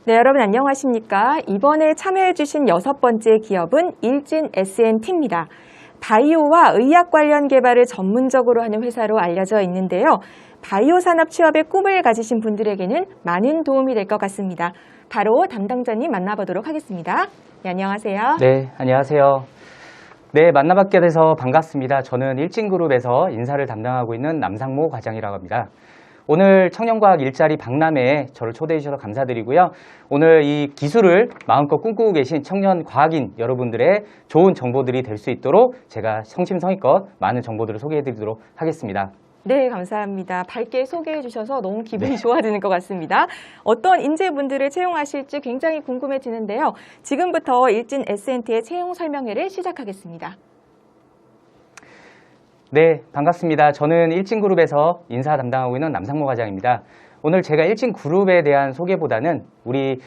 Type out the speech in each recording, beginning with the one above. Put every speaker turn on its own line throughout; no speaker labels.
네, 여러분 안녕하십니까? 이번에 참여해주신 6번째 기업은 일진 S&T입니다. 바이오와 의약 관련 개발을 전문적으로 하는 회사로 알려져 있는데요. 바이오 산업 취업의 꿈을 가지신 분들에게는 많은 도움이 될 것 같습니다. 바로 담당자님 만나보도록 하겠습니다. 네, 안녕하세요.
네, 안녕하세요. 네, 만나뵙게 돼서 반갑습니다. 저는 일진그룹에서 인사를 담당하고 있는 남상모 과장이라고 합니다. 오늘 청년과학 일자리 박람회에 저를 초대해 주셔서 감사드리고요. 오늘 이 기술을 마음껏 꿈꾸고 계신 청년 과학인 여러분들의 좋은 정보들이 될 수 있도록 제가 성심성의껏 많은 정보들을 소개해 드리도록 하겠습니다.
네, 감사합니다. 밝게 소개해 주셔서 너무 기분이 좋아지는 것 같습니다. 어떤 인재분들을 채용하실지 굉장히 궁금해지는데요. 지금부터 일진 S&T의 채용 설명회를 시작하겠습니다.
네, 반갑습니다. 저는 일진그룹에서 인사 담당하고 있는 남상모 과장입니다. 오늘 제가 일진그룹에 대한 소개보다는 우리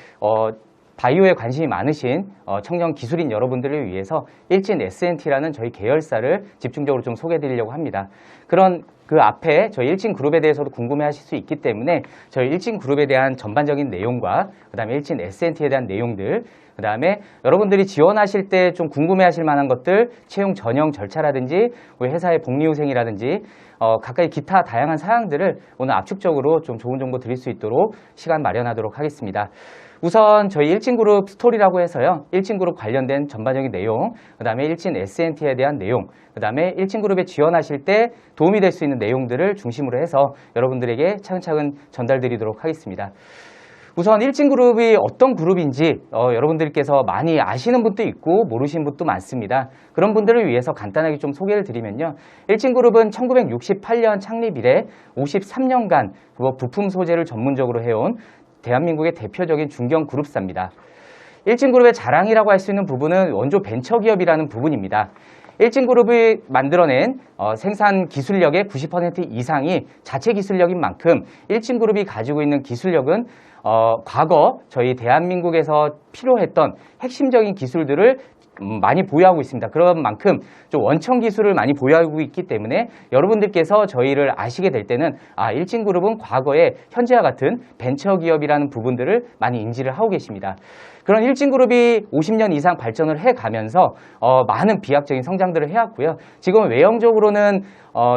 바이오에 관심이 많으신 청년 기술인 여러분들을 위해서 일진 S&T라는 저희 계열사를 집중적으로 좀 소개해 드리려고 합니다. 그런 그 앞에 저희 일진그룹에 대해서도 궁금해하실 수 있기 때문에 저희 일진그룹에 대한 전반적인 내용과 그다음에 일진 S&T에 대한 내용들, 그다음에 여러분들이 지원하실 때 좀 궁금해하실 만한 것들, 채용 전형 절차라든지 우리 회사의 복리후생이라든지 각각의 기타 다양한 사항들을 오늘 압축적으로 좀 좋은 정보 드릴 수 있도록 시간 마련하도록 하겠습니다. 우선 저희 일진그룹 스토리라고 해서요. 일진그룹 관련된 전반적인 내용, 그 다음에 일진 S&T에 대한 내용, 그 다음에 일진그룹에 지원하실 때 도움이 될 수 있는 내용들을 중심으로 해서 여러분들에게 차근차근 전달드리도록 하겠습니다. 우선 일진그룹이 어떤 그룹인지 여러분들께서 많이 아시는 분도 있고 모르시는 분도 많습니다. 그런 분들을 위해서 간단하게 좀 소개를 드리면요. 일진그룹은 1968년 창립 이래 53년간 부품 소재를 전문적으로 해온 대한민국의 대표적인 중견 그룹사입니다. 일진그룹의 자랑이라고 할 수 있는 부분은 원조 벤처기업이라는 부분입니다. 일진그룹이 만들어낸 생산 기술력의 90% 이상이 자체 기술력인 만큼 일진그룹이 가지고 있는 기술력은 과거 저희 대한민국에서 필요했던 핵심적인 기술들을 많이 보유하고 있습니다. 그런 만큼 좀 원천 기술을 많이 보유하고 있기 때문에 여러분들께서 저희를 아시게 될 때는 일진그룹은 과거에 현재와 같은 벤처기업이라는 부분들을 많이 인지를 하고 계십니다. 그런 일진그룹이 50년 이상 발전을 해가면서 많은 비약적인 성장들을 해왔고요. 지금 외형적으로는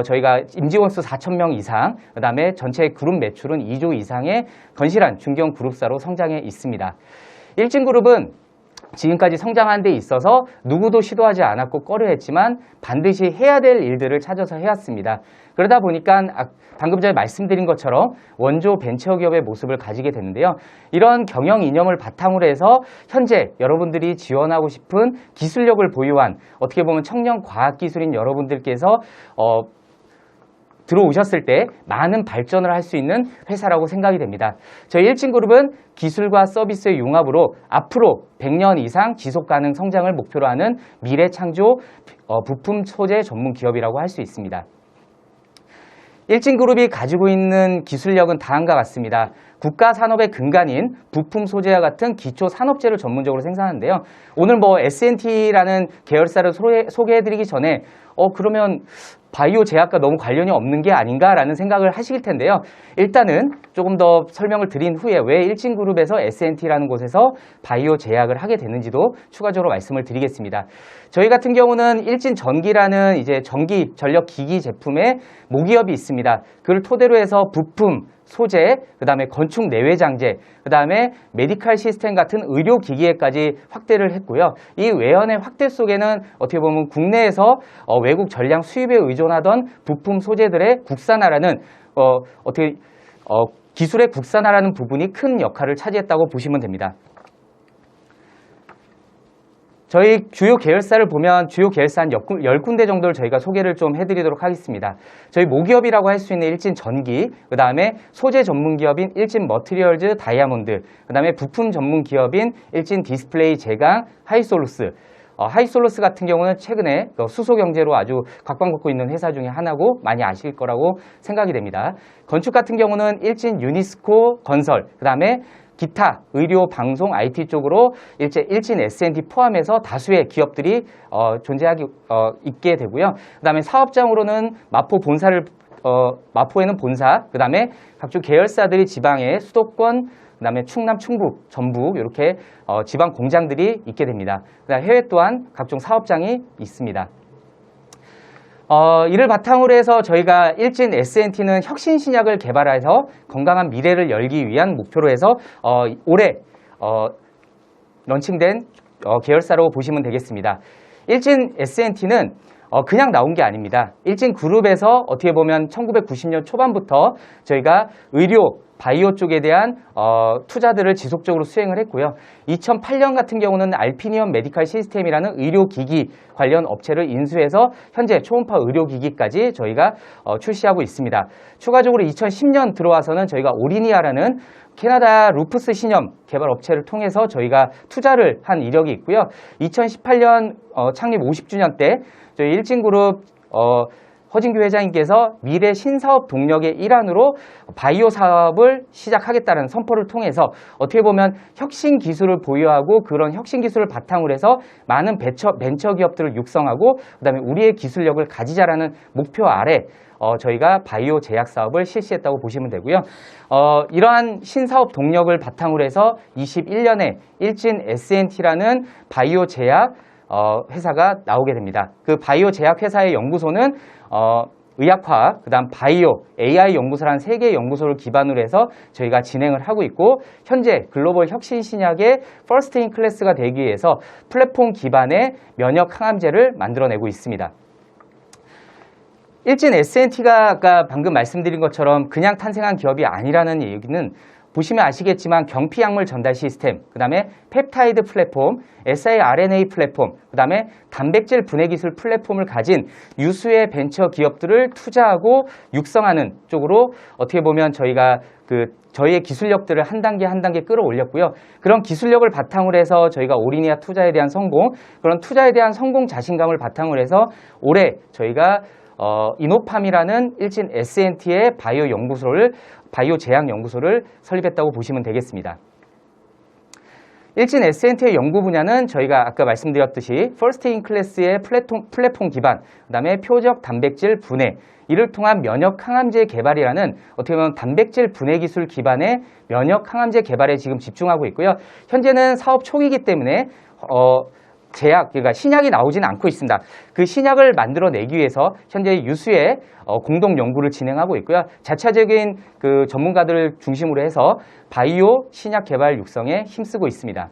저희가 임직원 수 4,000명 이상, 그 다음에 전체 그룹 매출은 2조 이상의 건실한 중견 그룹사로 성장해 있습니다. 일진그룹은 지금까지 성장하는 데 있어서 누구도 시도하지 않았고 꺼려했지만 반드시 해야 될 일들을 찾아서 해왔습니다. 그러다 보니까 방금 전에 말씀드린 것처럼 원조 벤처기업의 모습을 가지게 되는데요. 이런 경영 이념을 바탕으로 해서 현재 여러분들이 지원하고 싶은 기술력을 보유한 어떻게 보면 청년 과학기술인 여러분들께서 들어오셨을 때 많은 발전을 할 수 있는 회사라고 생각이 됩니다. 저희 일진그룹은 기술과 서비스의 융합으로 앞으로 100년 이상 지속가능 성장을 목표로 하는 미래창조 부품 소재 전문 기업이라고 할 수 있습니다. 일진그룹이 가지고 있는 기술력은 다음과 같습니다. 국가 산업의 근간인 부품 소재와 같은 기초 산업재를 전문적으로 생산하는데요. 오늘 S&T라는 계열사를 소개해드리기 전에 그러면 바이오 제약과 너무 관련이 없는 게 아닌가라는 생각을 하실 텐데요. 일단은 조금 더 설명을 드린 후에 왜 일진그룹에서 S&T라는 곳에서 바이오 제약을 하게 됐는지도 추가적으로 말씀을 드리겠습니다. 저희 같은 경우는 일진전기라는 이제 전기 전력 기기 제품의 모기업이 있습니다. 그걸 토대로 해서 부품, 소재, 그 다음에 건축 내외 장재, 그 다음에 메디칼 시스템 같은 의료 기기에까지 확대를 했고요. 이 외연의 확대 속에는 어떻게 보면 국내에서 외국 전량 수입에 의존하던 부품 소재들의 국산화라는 기술의 국산화라는 부분이 큰 역할을 차지했다고 보시면 됩니다. 저희 주요 계열사를 보면 주요 계열사 한 10군데 정도를 저희가 소개를 좀 해드리도록 하겠습니다. 저희 모기업이라고 할 수 있는 일진전기, 그 다음에 소재 전문 기업인 일진머티리얼즈 다이아몬드, 그 다음에 부품 전문 기업인 일진디스플레이 제강 하이솔루스, 하이솔루스 같은 경우는 최근에 수소경제로 아주 각광받고 있는 회사 중에 하나고 많이 아실 거라고 생각이 됩니다. 건축 같은 경우는 일진 유니스코 건설, 그 다음에 기타, 의료, 방송, IT 쪽으로 일진 S&T 포함해서 다수의 기업들이 존재하기 있게 되고요. 그 다음에 사업장으로는 마포에는 본사, 그 다음에 각종 계열사들이 지방에 수도권 그다음에 충남, 충북, 전북 이렇게 지방 공장들이 있게 됩니다. 그다음 해외 또한 각종 사업장이 있습니다. 이를 바탕으로 해서 저희가 일진 S&T는 혁신 신약을 개발해서 건강한 미래를 열기 위한 목표로 해서 올해 런칭된 계열사로 보시면 되겠습니다. 일진 S&T는 그냥 나온 게 아닙니다. 일진 그룹에서 어떻게 보면 1990년 초반부터 저희가 의료, 바이오 쪽에 대한 투자들을 지속적으로 수행을 했고요. 2008년 같은 경우는 알피니엄 메디컬 시스템이라는 의료기기 관련 업체를 인수해서 현재 초음파 의료기기까지 저희가 출시하고 있습니다. 추가적으로 2010년 들어와서는 저희가 오리니아라는 캐나다 루푸스 신염 개발 업체를 통해서 저희가 투자를 한 이력이 있고요. 2018년 창립 50주년 때 저희 일진그룹 허진규 회장님께서 미래 신사업 동력의 일환으로 바이오 사업을 시작하겠다는 선포를 통해서 어떻게 보면 혁신 기술을 보유하고 그런 혁신 기술을 바탕으로 해서 많은 벤처 기업들을 육성하고 그다음에 우리의 기술력을 가지자라는 목표 아래 저희가 바이오 제약 사업을 실시했다고 보시면 되고요. 이러한 신사업 동력을 바탕으로 해서 21년에 일진 S&T라는 바이오 제약 회사가 나오게 됩니다. 그 바이오 제약 회사의 연구소는 의학화, 그다음 바이오, AI 연구소라는 3개의 연구소를 기반으로 해서 저희가 진행을 하고 있고 현재 글로벌 혁신 신약의 퍼스트 인 클래스가 되기 위해서 플랫폼 기반의 면역 항암제를 만들어내고 있습니다. 일진 S&T가 아까 방금 말씀드린 것처럼 그냥 탄생한 기업이 아니라는 얘기는 보시면 아시겠지만 경피약물 전달 시스템, 그 다음에 펩타이드 플랫폼, siRNA 플랫폼, 그 다음에 단백질 분해 기술 플랫폼을 가진 유수의 벤처 기업들을 투자하고 육성하는 쪽으로 어떻게 보면 저희가 저희의 기술력들을 한 단계 한 단계 끌어올렸고요. 그런 기술력을 바탕으로 해서 저희가 오리니아 투자에 대한 성공, 그런 투자에 대한 성공 자신감을 바탕으로 해서 올해 저희가 이노팜이라는 일진 S&T의 바이오 제약 연구소를 설립했다고 보시면 되겠습니다. 일진 S&T의 연구 분야는 저희가 아까 말씀드렸듯이 퍼스트 인 클래스의 플랫폼 기반, 그 다음에 표적 단백질 분해, 이를 통한 면역 항암제 개발이라는 어떻게 보면 단백질 분해 기술 기반의 면역 항암제 개발에 지금 집중하고 있고요. 현재는 사업 초기이기 때문에 그러니까 신약이 나오지는 않고 있습니다. 그 신약을 만들어내기 위해서 현재 유수의 공동 연구를 진행하고 있고요. 자체적인 그 전문가들을 중심으로 해서 바이오 신약 개발 육성에 힘쓰고 있습니다.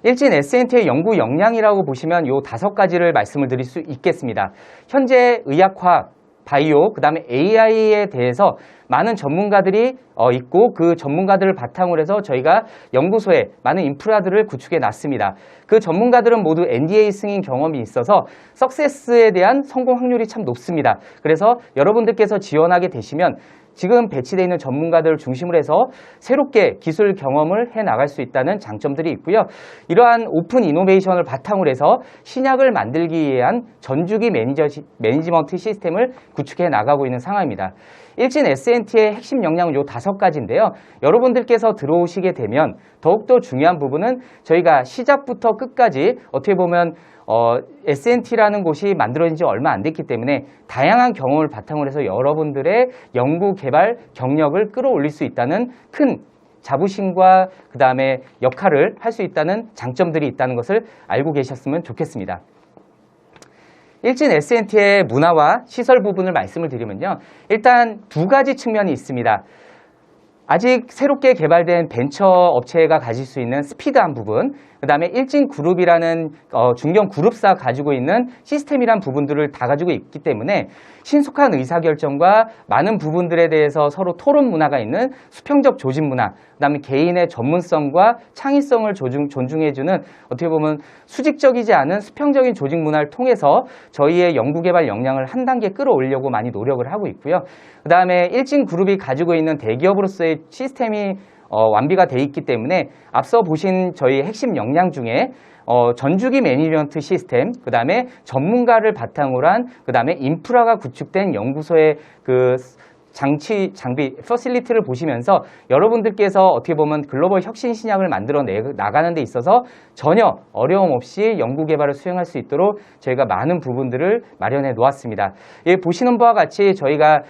일진 S&T의 연구 역량이라고 보시면 요 5가지를 말씀을 드릴 수 있겠습니다. 현재 의학화, 바이오, 그 다음에 AI에 대해서 많은 전문가들이 있고 그 전문가들을 바탕으로 해서 저희가 연구소에 많은 인프라들을 구축해 놨습니다. 그 전문가들은 모두 NDA 승인 경험이 있어서 석세스에 대한 성공 확률이 참 높습니다. 그래서 여러분들께서 지원하게 되시면 지금 배치되어 있는 전문가들을 중심으로 해서 새롭게 기술 경험을 해나갈 수 있다는 장점들이 있고요. 이러한 오픈 이노베이션을 바탕으로 해서 신약을 만들기 위한 전주기 매니지먼트 시스템을 구축해 나가고 있는 상황입니다. 일진 S&T의 핵심 역량은 요 5가지인데요. 여러분들께서 들어오시게 되면 더욱더 중요한 부분은 저희가 시작부터 끝까지 어떻게 보면 S&T라는 곳이 만들어진 지 얼마 안 됐기 때문에 다양한 경험을 바탕으로 해서 여러분들의 연구 개발 경력을 끌어올릴 수 있다는 큰 자부심과 그 다음에 역할을 할 수 있다는 장점들이 있다는 것을 알고 계셨으면 좋겠습니다. 일진 S&T의 문화와 시설 부분을 말씀을 드리면요. 일단 2가지 측면이 있습니다. 아직 새롭게 개발된 벤처 업체가 가질 수 있는 스피드한 부분, 그 다음에 일진 그룹이라는 중견 그룹사가 가지고 있는 시스템이란 부분들을 다 가지고 있기 때문에 신속한 의사결정과 많은 부분들에 대해서 서로 토론 문화가 있는 수평적 조직 문화, 그 다음에 개인의 전문성과 창의성을 존중해주는 어떻게 보면 수직적이지 않은 수평적인 조직 문화를 통해서 저희의 연구개발 역량을 한 단계 끌어올리려고 많이 노력을 하고 있고요. 그 다음에 일진 그룹이 가지고 있는 대기업으로서의 시스템이 완비가 돼 있기 때문에 앞서 보신 저희 핵심 역량 중에 전주기 매니지먼트 시스템, 그 다음에 전문가를 바탕으로 한, 그 다음에 인프라가 구축된 연구소의 그 장비, 퍼실리티를 보시면서 여러분들께서 어떻게 보면 글로벌 혁신 신약을 만들어 나가는 데 있어서 전혀 어려움 없이 연구개발을 수행할 수 있도록 저희가 많은 부분들을 마련해 놓았습니다. 예, 보시는 바와 같이 저희가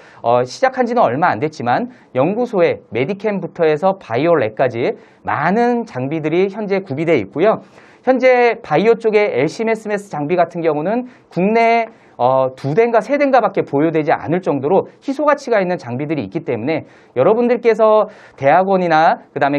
시작한 지는 얼마 안 됐지만 연구소에 메디캠부터 해서 바이오랩까지 많은 장비들이 현재 구비되어 있고요. 현재 바이오 쪽에 LC-MS 장비 같은 경우는 국내에 2대인가 3대인가 밖에 보유되지 않을 정도로 희소 가치가 있는 장비들이 있기 때문에 여러분들께서 대학원이나 그 다음에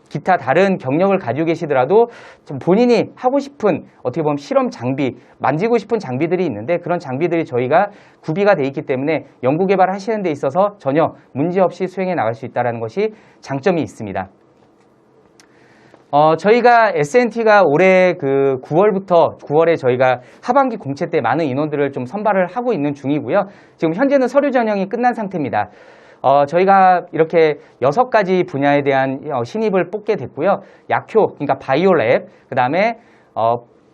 기타 다른 경력을 가지고 계시더라도 좀 본인이 하고 싶은 어떻게 보면 실험 장비, 만지고 싶은 장비들이 있는데 그런 장비들이 저희가 구비가 돼 있기 때문에 연구개발을 하시는 데 있어서 전혀 문제없이 수행해 나갈 수 있다는 것이 장점이 있습니다. 저희가 S&T가 올해 그 9월에 저희가 하반기 공채 때 많은 인원들을 좀 선발을 하고 있는 중이고요. 지금 현재는 서류 전형이 끝난 상태입니다. 저희가 이렇게 6가지 분야에 대한 신입을 뽑게 됐고요. 약효, 그러니까 바이오랩, 그 다음에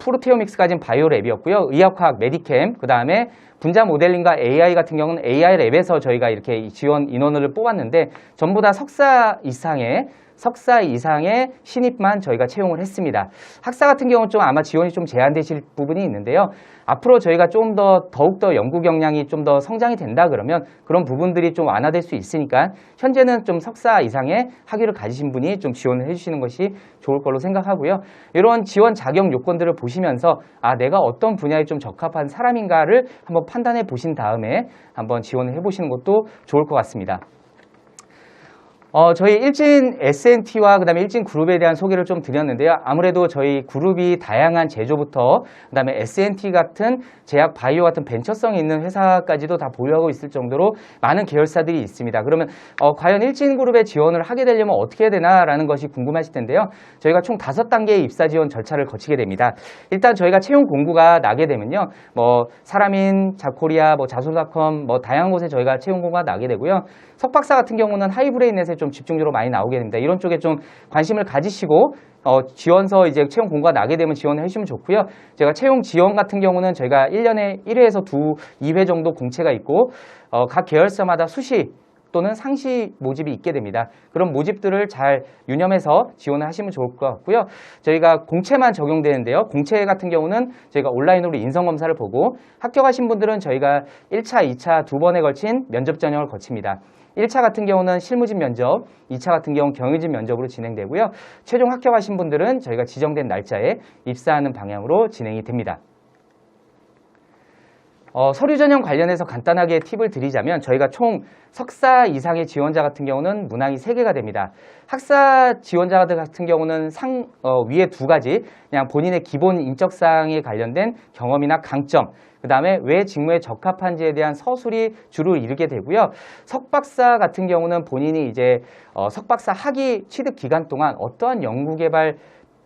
프로테오믹스 가진 바이오랩이었고요. 의학화학, 메디캠, 그 다음에 분자 모델링과 AI 같은 경우는 AI랩에서 저희가 이렇게 지원 인원을 뽑았는데 전부 다 석사 이상의 신입만 저희가 채용을 했습니다. 학사 같은 경우는 좀 아마 지원이 좀 제한되실 부분이 있는데요. 앞으로 저희가 더욱더 연구 역량이 좀 더 성장이 된다 그러면 그런 부분들이 좀 완화될 수 있으니까 현재는 좀 석사 이상의 학위를 가지신 분이 좀 지원을 해주시는 것이 좋을 걸로 생각하고요. 이런 지원 자격 요건들을 보시면서 내가 어떤 분야에 좀 적합한 사람인가를 한번 판단해 보신 다음에 한번 지원을 해보시는 것도 좋을 것 같습니다. 저희 일진 S&T와 그다음에 일진 그룹에 대한 소개를 좀 드렸는데요. 아무래도 저희 그룹이 다양한 제조부터 그다음에 S&T 같은 제약 바이오 같은 벤처성이 있는 회사까지도 다 보유하고 있을 정도로 많은 계열사들이 있습니다. 그러면 과연 일진 그룹에 지원을 하게 되려면 어떻게 해야 되나라는 것이 궁금하실 텐데요. 저희가 총 5단계의 입사 지원 절차를 거치게 됩니다. 일단 저희가 채용 공고가 나게 되면요. 사람인, 자코리아, 자소닷컴 다양한 곳에 저희가 채용 공고가 나게 되고요. 석박사 같은 경우는 하이브레인넷에 좀 집중적으로 많이 나오게 됩니다. 이런 쪽에 좀 관심을 가지시고 지원서 이제 채용 공고가 나게 되면 지원을 해주시면 좋고요. 제가 채용 지원 같은 경우는 저희가 1년에 1회에서 2회 정도 공채가 있고 각 계열사마다 수시 또는 상시 모집이 있게 됩니다. 그런 모집들을 잘 유념해서 지원을 하시면 좋을 것 같고요. 저희가 공채만 적용되는데요. 공채 같은 경우는 저희가 온라인으로 인성검사를 보고 합격하신 분들은 저희가 1차, 2차 두 번에 걸친 면접 전형을 거칩니다. 1차 같은 경우는 실무진 면접, 2차 같은 경우는 경영진 면접으로 진행되고요. 최종 합격하신 분들은 저희가 지정된 날짜에 입사하는 방향으로 진행이 됩니다. 서류 전형 관련해서 간단하게 팁을 드리자면 저희가 총 석사 이상의 지원자 같은 경우는 문항이 3개가 됩니다. 학사 지원자들 같은 경우는 위에 2가지 그냥 본인의 기본 인적사항에 관련된 경험이나 강점, 그 다음에 왜 직무에 적합한지에 대한 서술이 주로 이르게 되고요. 석박사 같은 경우는 본인이 이제 석박사 학위 취득 기간 동안 어떠한 연구개발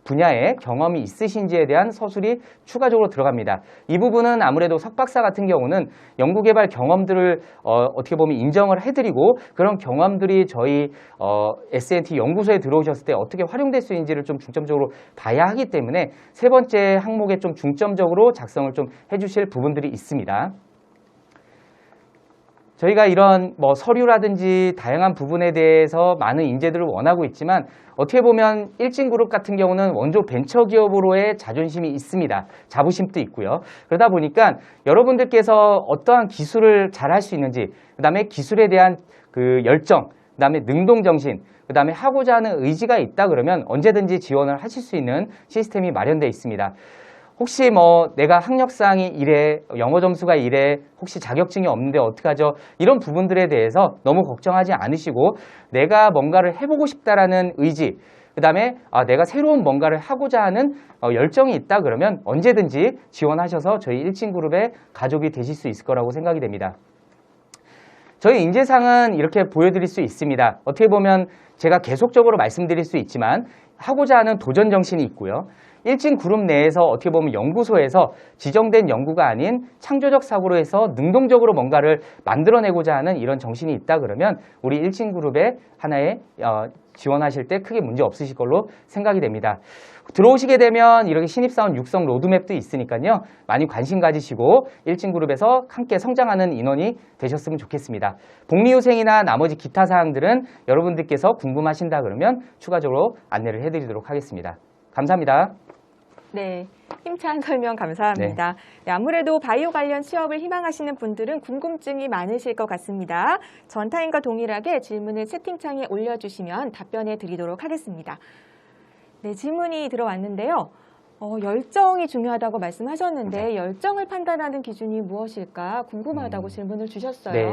분야에 경험이 있으신지에 대한 서술이 추가적으로 들어갑니다. 이 부분은 아무래도 석박사 같은 경우는 연구개발 경험들을 어떻게 보면 인정을 해드리고 그런 경험들이 저희 S&T 연구소에 들어오셨을 때 어떻게 활용될 수 있는지를 좀 중점적으로 봐야 하기 때문에 3번째 항목에 좀 중점적으로 작성을 좀 해주실 부분들이 있습니다. 저희가 이런 서류라든지 다양한 부분에 대해서 많은 인재들을 원하고 있지만 어떻게 보면 일진그룹 같은 경우는 원조 벤처기업으로의 자존심이 있습니다. 자부심도 있고요. 그러다 보니까 여러분들께서 어떠한 기술을 잘 할 수 있는지, 그 다음에 기술에 대한 그 열정, 그 다음에 능동정신, 그 다음에 하고자 하는 의지가 있다 그러면 언제든지 지원을 하실 수 있는 시스템이 마련되어 있습니다. 혹시 내가 학력상이 이래, 영어 점수가 이래, 혹시 자격증이 없는데 어떡하죠? 이런 부분들에 대해서 너무 걱정하지 않으시고 내가 뭔가를 해보고 싶다라는 의지, 그 다음에 내가 새로운 뭔가를 하고자 하는 열정이 있다 그러면 언제든지 지원하셔서 저희 일진그룹의 가족이 되실 수 있을 거라고 생각이 됩니다. 저희 인재상은 이렇게 보여드릴 수 있습니다. 어떻게 보면 제가 계속적으로 말씀드릴 수 있지만 하고자 하는 도전 정신이 있고요. 일진 그룹 내에서 어떻게 보면 연구소에서 지정된 연구가 아닌 창조적 사고로 해서 능동적으로 뭔가를 만들어내고자 하는 이런 정신이 있다 그러면 우리 일진 그룹의 하나의 지원하실 때 크게 문제 없으실 걸로 생각이 됩니다. 들어오시게 되면 이렇게 신입사원 육성 로드맵도 있으니까요. 많이 관심 가지시고 일진그룹에서 함께 성장하는 인원이 되셨으면 좋겠습니다. 복리후생이나 나머지 기타 사항들은 여러분들께서 궁금하신다 그러면 추가적으로 안내를 해드리도록 하겠습니다. 감사합니다.
네, 힘찬 설명 감사합니다. 네, 아무래도 바이오 관련 취업을 희망하시는 분들은 궁금증이 많으실 것 같습니다. 전 타임과 동일하게 질문을 채팅창에 올려주시면 답변해 드리도록 하겠습니다. 네, 질문이 들어왔는데요. 열정이 중요하다고 말씀하셨는데
네.
열정을 판단하는 기준이 무엇일까 궁금하다고 질문을 주셨어요.
네.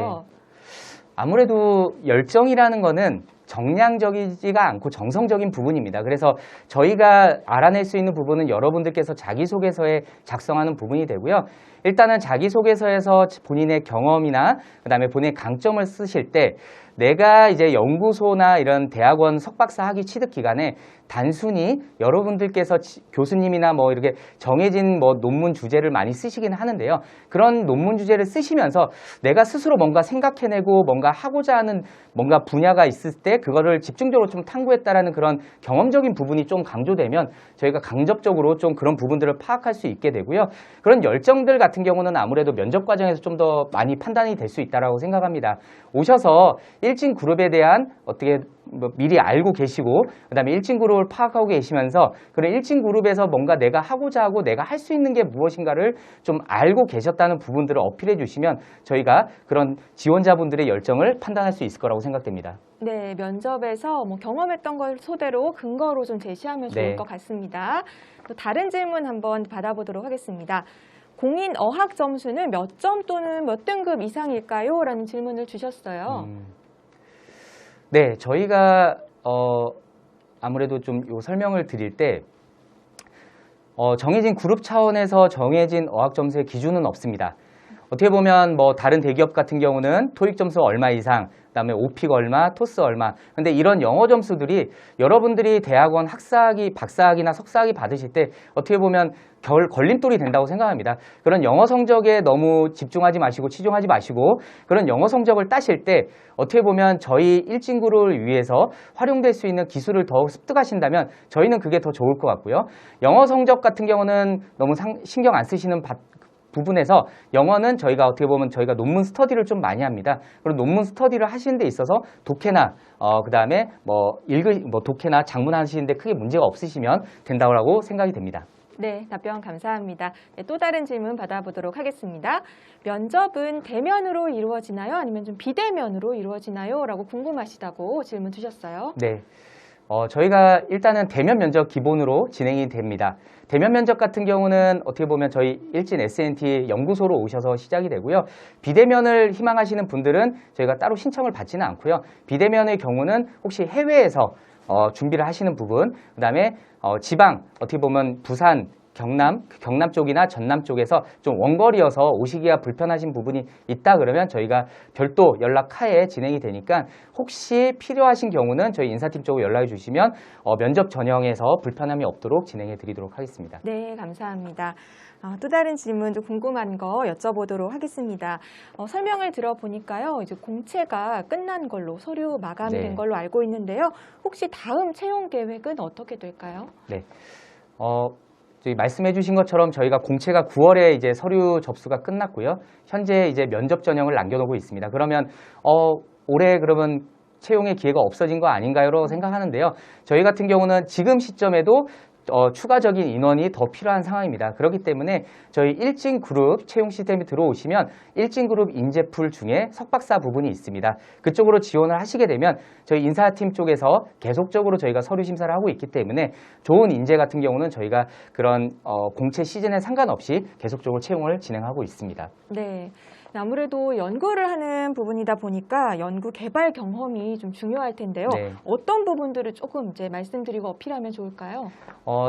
아무래도 열정이라는 거는 정량적이지가 않고 정성적인 부분입니다. 그래서 저희가 알아낼 수 있는 부분은 여러분들께서 자기소개서에 작성하는 부분이 되고요. 일단은 자기소개서에서 본인의 경험이나 그다음에 본인의 강점을 쓰실 때 내가 이제 연구소나 이런 대학원 석박사 학위 취득 기간에 단순히 여러분들께서 교수님이나 뭐 이렇게 정해진 뭐 논문 주제를 많이 쓰시긴 하는데요. 그런 논문 주제를 쓰시면서 내가 스스로 뭔가 생각해내고 뭔가 하고자 하는 뭔가 분야가 있을 때 그거를 집중적으로 좀 탐구했다라는 그런 경험적인 부분이 좀 강조되면 저희가 간접적으로 좀 그런 부분들을 파악할 수 있게 되고요. 그런 열정들 같은 경우는 아무래도 면접 과정에서 좀 더 많이 판단이 될 수 있다고 생각합니다. 오셔서 일진 그룹에 대한 어떻게 뭐 미리 알고 계시고 그다음에 일진 그룹을 파악하고 계시면서 그런 일진 그룹에서 뭔가 내가 하고자 하고 내가 할 수 있는 게 무엇인가를 좀 알고 계셨다는 부분들을 어필해 주시면 저희가 그런 지원자분들의 열정을 판단할 수 있을 거라고 생각됩니다.
네, 면접에서 뭐 경험했던 걸 토대로 근거로 좀 제시하면 좋을
네.
것 같습니다. 또 다른 질문 한번 받아보도록 하겠습니다. 공인 어학 점수는 몇 점 또는 몇 등급 이상일까요? 라는 질문을 주셨어요.
네, 저희가 아무래도 좀 요 설명을 드릴 때 정해진 그룹 차원에서 정해진 어학 점수의 기준은 없습니다. 어떻게 보면 뭐 다른 대기업 같은 경우는 토익 점수 얼마 이상, 그다음에 오픽 얼마, 토스 얼마. 근데 이런 영어 점수들이 여러분들이 대학원 학사학위, 박사학위나 석사학위 받으실 때 어떻게 보면 걸림돌이 된다고 생각합니다. 그런 영어 성적에 너무 집중하지 마시고 치중하지 마시고 그런 영어 성적을 따실 때 어떻게 보면 저희 일진그룹을 위해서 활용될 수 있는 기술을 더 습득하신다면 저희는 그게 더 좋을 것 같고요. 영어 성적 같은 경우는 너무 신경 안 쓰시는 부분에서 영어는 저희가 어떻게 보면 저희가 논문 스터디를 좀 많이 합니다. 그리고 논문 스터디를 하시는 데 있어서 독해나 그다음에 독해나 작문 하시는 데 크게 문제가 없으시면 된다고 생각이 됩니다.
네, 답변 감사합니다. 네, 또 다른 질문 받아보도록 하겠습니다. 면접은 대면으로 이루어지나요? 아니면 좀 비대면으로 이루어지나요? 라고 궁금하시다고 질문 주셨어요.
네. 저희가 일단은 대면 면접 기본으로 진행이 됩니다. 대면 면접 같은 경우는 어떻게 보면 저희 일진 S&T 연구소로 오셔서 시작이 되고요. 비대면을 희망하시는 분들은 저희가 따로 신청을 받지는 않고요. 비대면의 경우는 혹시 해외에서 준비를 하시는 부분, 그다음에 지방 어떻게 보면 부산, 경남 쪽이나 전남 쪽에서 좀 원거리여서 오시기가 불편하신 부분이 있다 그러면 저희가 별도 연락하에 진행이 되니까 혹시 필요하신 경우는 저희 인사팀 쪽으로 연락해 주시면 면접 전형에서 불편함이 없도록 진행해 드리도록 하겠습니다.
네, 감사합니다. 또 다른 질문 좀 궁금한 거 여쭤보도록 하겠습니다. 설명을 들어보니까요, 이제 공채가 끝난 걸로 서류 마감이
네.
된 걸로 알고 있는데요. 혹시 다음 채용 계획은 어떻게 될까요?
네. 저희 말씀해 주신 것처럼 저희가 공채가 9월에 이제 서류 접수가 끝났고요. 현재 이제 면접 전형을 남겨놓고 있습니다. 그러면 올해 그러면 채용의 기회가 없어진 거 아닌가요?라고 생각하는데요. 저희 같은 경우는 지금 시점에도 추가적인 인원이 더 필요한 상황입니다. 그렇기 때문에 저희 일진그룹 채용 시스템에 들어오시면 일진그룹 인재풀 중에 석박사 부분이 있습니다. 그쪽으로 지원을 하시게 되면 저희 인사팀 쪽에서 계속적으로 저희가 서류 심사를 하고 있기 때문에 좋은 인재 같은 경우는 저희가 그런 공채 시즌에 상관없이 계속적으로 채용을 진행하고 있습니다.
네. 아무래도 연구를 하는 부분이다 보니까 연구 개발 경험이 좀 중요할 텐데요.
네.
어떤 부분들을 조금 이제 말씀드리고 어필하면 좋을까요?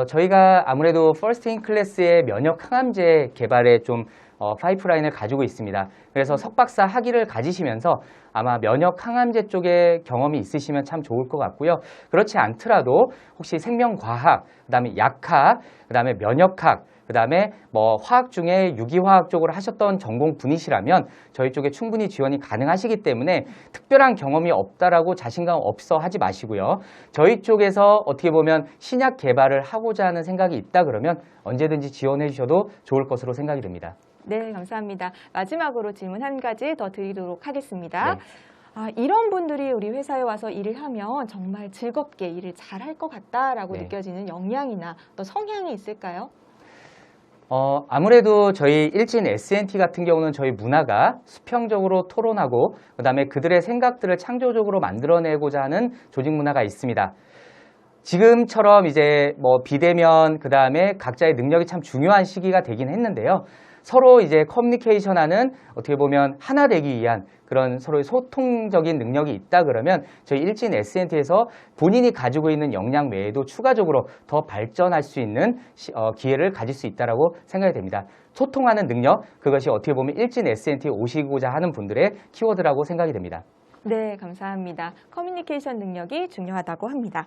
저희가 아무래도 퍼스트 인 클래스의 면역 항암제 개발에 좀 파이프라인을 가지고 있습니다. 그래서 석박사 학위를 가지시면서 아마 면역 항암제 쪽에 경험이 있으시면 참 좋을 것 같고요. 그렇지 않더라도 혹시 생명과학, 그다음에 약학, 그다음에 면역학, 그다음에 뭐 화학 중에 유기화학 쪽으로 하셨던 전공 분이시라면 저희 쪽에 충분히 지원이 가능하시기 때문에 특별한 경험이 없다라고 자신감 없어 하지 마시고요. 저희 쪽에서 어떻게 보면 신약 개발을 하고자 하는 생각이 있다 그러면 언제든지 지원해 주셔도 좋을 것으로 생각이 됩니다.
네, 감사합니다. 마지막으로 질문 한 가지 더 드리도록 하겠습니다.
네.
이런 분들이 우리 회사에 와서 일을 하면 정말 즐겁게 일을 잘할 것 같다라고
네.
느껴지는 역량이나 또 성향이 있을까요?
아무래도 저희 일진 S&T 같은 경우는 저희 문화가 수평적으로 토론하고 그다음에 그들의 생각들을 창조적으로 만들어내고자 하는 조직 문화가 있습니다. 지금처럼 이제 뭐 비대면 그다음에 각자의 능력이 참 중요한 시기가 되긴 했는데요. 서로 이제 커뮤니케이션하는 어떻게 보면 하나 되기 위한 그런 서로의 소통적인 능력이 있다 그러면 저희 일진 S&T에서 본인이 가지고 있는 역량 외에도 추가적으로 더 발전할 수 있는 기회를 가질 수 있다라고 생각이 됩니다. 소통하는 능력, 그것이 어떻게 보면 일진 S&T에 오시고자 하는 분들의 키워드라고 생각이 됩니다.
네, 감사합니다. 커뮤니케이션 능력이 중요하다고 합니다.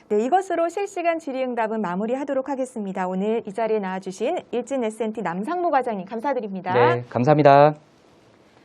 네, 이것으로 실시간 질의응답은 마무리하도록 하겠습니다. 오늘 이 자리에 나와주신 일진 S&T 남상무 과장님 감사드립니다.
네, 감사합니다.